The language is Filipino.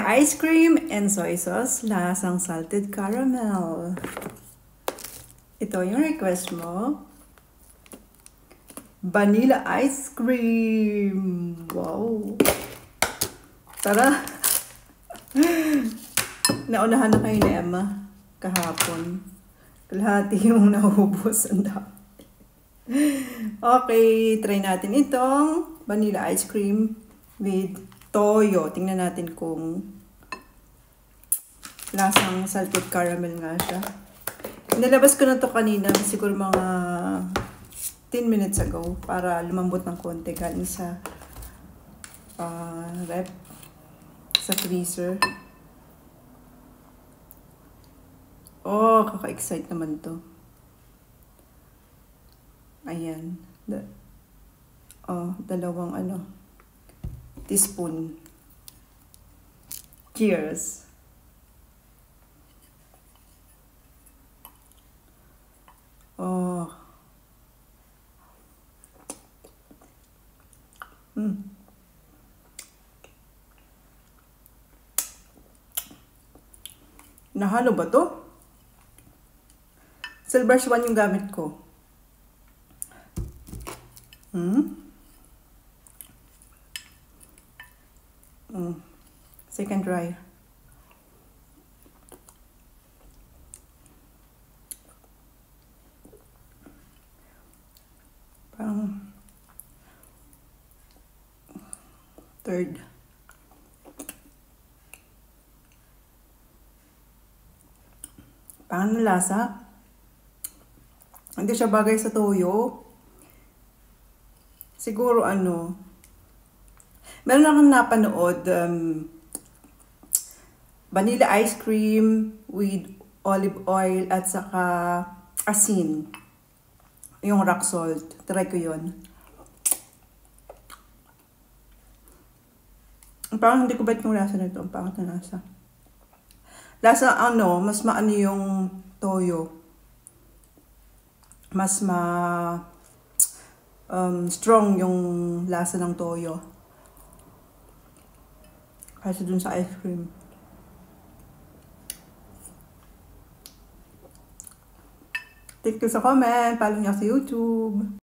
ice cream and soy sauce, lasang salted caramel. Ito yung request mo. Vanilla ice cream. Wow. Tara. Naunahan na kayo ni Emma kahapon. Kalahati yung naubos. Ang dami. Okay, try natin itong vanilla ice cream with toyo. Tingnan natin kung lasang salted caramel nga siya. Nilabas ko na to kanina, siguro mga 10 minutes ago para lumambot ng konti galing sa rep, sa freezer. Oh, kaka-excite naman to. Ayan. Dalawang teaspoon. Cheers. Oh. Nahalo ba to? Silver Swan yung gamit ko. Second try. Parang third. Parang lasa. Hindi siya bagay sa toyo. Siguro meron akong napanood, vanilla ice cream with olive oil at saka asin. Yung rock salt. Try ko yun. Parang hindi ko bet yung lasa nito. Ang pangat na lasa. Lasa mas maano yung toyo. Mas strong yung lasa ng toyo. Kasi dun sa ice cream. Thank you sa comment. Follow niyo sa YouTube.